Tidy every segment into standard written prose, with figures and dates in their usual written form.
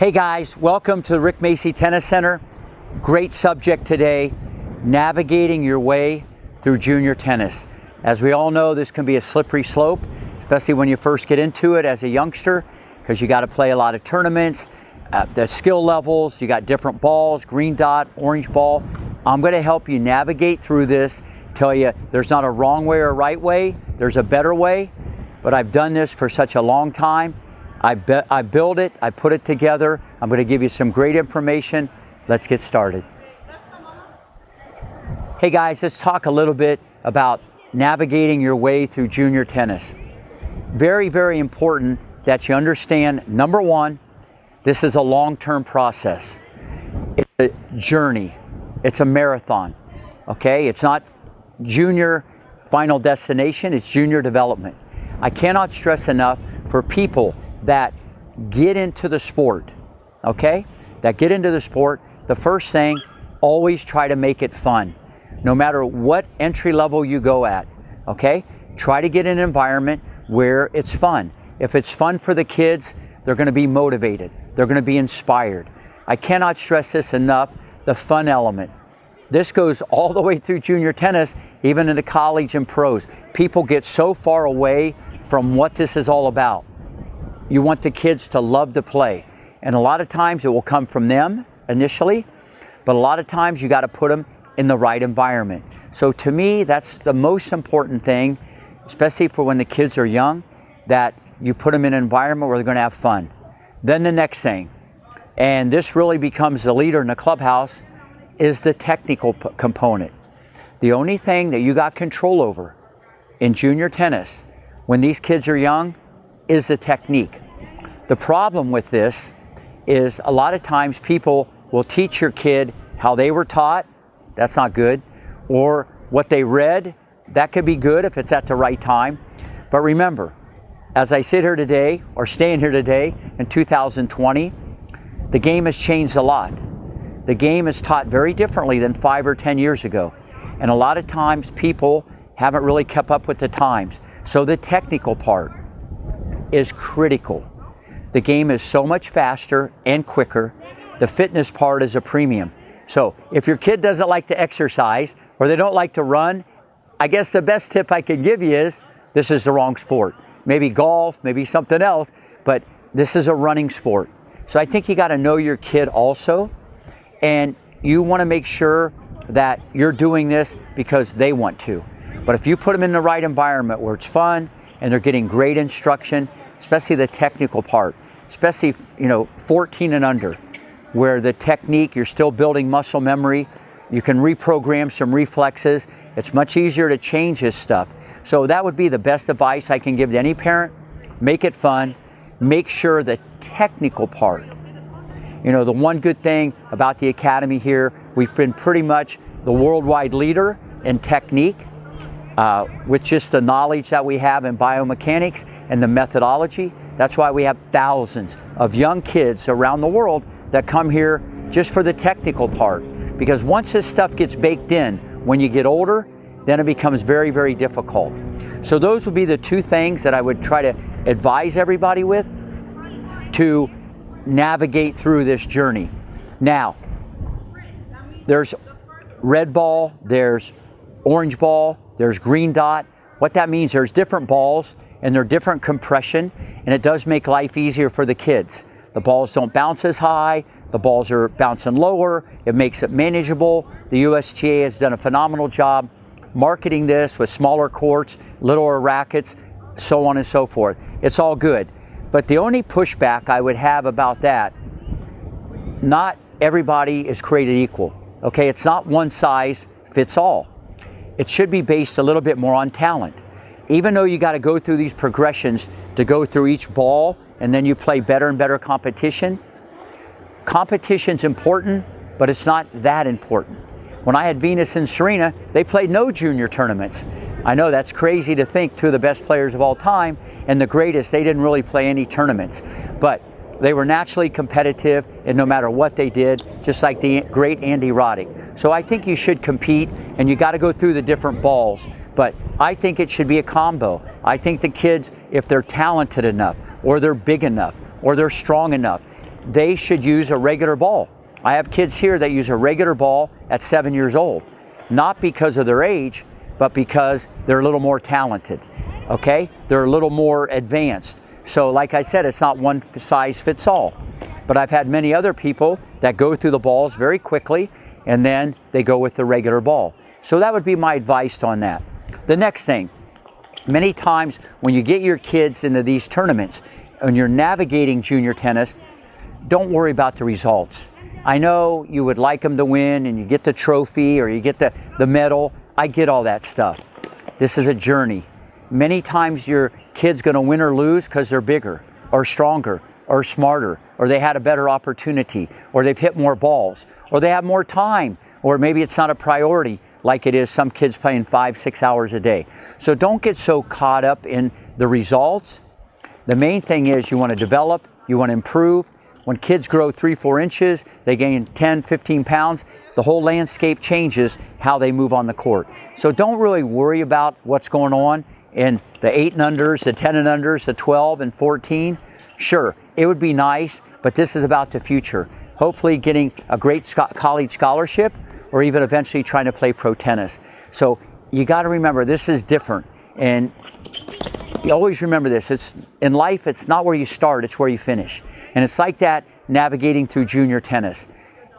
Hey guys, welcome to the Rick Macci Tennis Center. Great subject today, navigating your way through junior tennis. As we all know, this can be a slippery slope, especially when you first get into it as a youngster, because you got to play a lot of tournaments, the skill levels, you got different balls, green dot, orange ball. I'm going to help you navigate through this, tell you there's not a wrong way or a right way, there's a better way, but I've done this for such a long time. I build it, I put it together. I'm going to give you some great information. Let's get started. Hey guys, let's talk a little bit about navigating your way through junior tennis. Very, very important that you understand, number one, this is a long-term process. It's a journey. It's a marathon, okay? It's not junior final destination, it's junior development. I cannot stress enough for people that get into the sport, okay? That get into the sport, the first thing, always try to make it fun. No matter what entry level you go at, okay? Try to get in an environment where it's fun. If it's fun for the kids, they're gonna be motivated. They're gonna be inspired. I cannot stress this enough, the fun element. This goes all the way through junior tennis, even into college and pros. People get so far away from what this is all about. You want the kids to love to play. And a lot of times it will come from them initially, but a lot of times you got to put them in the right environment. So to me, that's the most important thing, especially for when the kids are young, that you put them in an environment where they're going to have fun. Then the next thing, and this really becomes the leader in the clubhouse, is the technical component. The only thing that you got control over in junior tennis when these kids are young is the technique. The problem with this is a lot of times people will teach your kid how they were taught, that's not good, or what they read, that could be good if it's at the right time. But remember, as I sit here today, or stand here today in 2020, the game has changed a lot. The game is taught very differently than 5 or 10 years ago. And a lot of times people haven't really kept up with the times. So the technical part is critical. The game is so much faster and quicker. The fitness part is a premium. So if your kid doesn't like to exercise or they don't like to run, I guess the best tip I could give you is this is the wrong sport. Maybe golf, maybe something else, but this is a running sport. So I think you got to know your kid also, and you want to make sure that you're doing this because they want to. But if you put them in the right environment where it's fun and they're getting great instruction, especially the technical part, especially 14 and under, where the technique, you're still building muscle memory, you can reprogram some reflexes, it's much easier to change this stuff. So that would be the best advice I can give to any parent. Make it fun, make sure the technical part. The one good thing about the academy here, we've been pretty much the worldwide leader in technique, with just the knowledge that we have in biomechanics and the methodology. That's why we have thousands of young kids around the world that come here just for the technical part. Because once this stuff gets baked in, when you get older, then it becomes very, very difficult. So those would be the two things that I would try to advise everybody with to navigate through this journey. Now, there's red ball, there's orange ball, there's green dot. What that means, there's different balls and they're different compression, and it does make life easier for the kids. The balls don't bounce as high, the balls are bouncing lower, it makes it manageable. The USTA has done a phenomenal job marketing this with smaller courts, littler rackets, so on and so forth. It's all good. But the only pushback I would have about that, not everybody is created equal. Okay, it's not one size fits all. It should be based a little bit more on talent. Even though you got to go through these progressions to go through each ball and then you play better and better competition, competition's important, but it's not that important. When I had Venus and Serena, they played no junior tournaments. I know that's crazy to think, two of the best players of all time and the greatest, they didn't really play any tournaments. But they were naturally competitive, and no matter what they did, just like the great Andy Roddick. So I think you should compete, and you got to go through the different balls. But I think it should be a combo. I think the kids, if they're talented enough, or they're big enough, or they're strong enough, they should use a regular ball. I have kids here that use a regular ball at 7 years old, not because of their age, but because they're a little more talented, okay? They're a little more advanced. So like I said, it's not one size fits all. But I've had many other people that go through the balls very quickly and then they go with the regular ball. So that would be my advice on that. The next thing, many times when you get your kids into these tournaments and you're navigating junior tennis, don't worry about the results. I know you would like them to win and you get the trophy or you get the medal. I get all that stuff. This is a journey. Many times your kid's going to win or lose because they're bigger or stronger or smarter, or they had a better opportunity, or they've hit more balls, or they have more time, or maybe it's not a priority like it is some kids playing 5-6 hours a day. So don't get so caught up in the results. The main thing is you want to develop, you want to improve. When kids grow 3-4 inches, they gain 10-15 pounds, the whole landscape changes how they move on the court. So don't really worry about what's going on in the 8 and unders, the 10 and unders, the 12 and 14. Sure, it would be nice, but this is about the future. Hopefully getting a great college scholarship or even eventually trying to play pro tennis. So you got to remember, this is different. And you always remember this, in life, it's not where you start, it's where you finish. And it's like that navigating through junior tennis.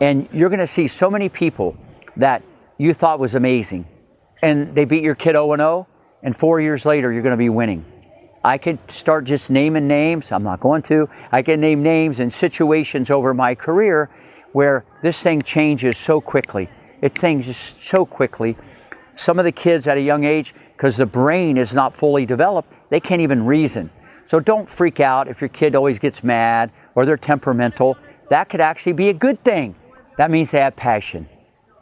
And you're going to see so many people that you thought was amazing, and they beat your kid 0-0, and 4 years later you're going to be winning. I could start just naming names. I'm not going to. I can name names and situations over my career where this thing changes so quickly. It changes so quickly. Some of the kids at a young age, because the brain is not fully developed, they can't even reason. So don't freak out if your kid always gets mad or they're temperamental. That could actually be a good thing. That means they have passion.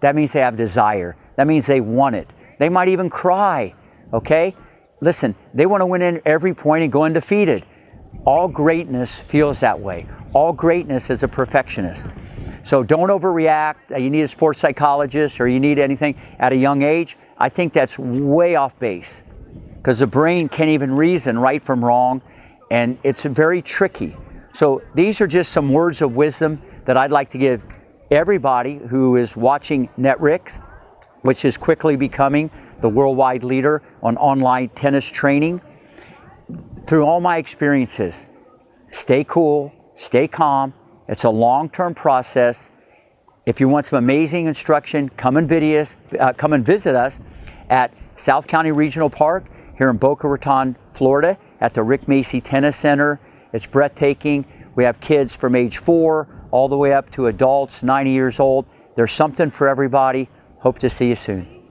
That means they have desire. That means they want it. They might even cry, okay? Listen, they want to win in every point and go undefeated. All greatness feels that way. All greatness is a perfectionist. So don't overreact. You need a sports psychologist or you need anything at a young age. I think that's way off base because the brain can't even reason right from wrong, and it's very tricky. So these are just some words of wisdom that I'd like to give everybody who is watching NetRix, which is quickly becoming the worldwide leader on online tennis training. Through all my experiences, stay cool, stay calm. It's a long-term process. If you want some amazing instruction, come and visit us at South County Regional Park here in Boca Raton, Florida, at the Rick Macci Tennis Center. It's breathtaking. We have kids from age 4 all the way up to adults, 90 years old. There's something for everybody. Hope to see you soon.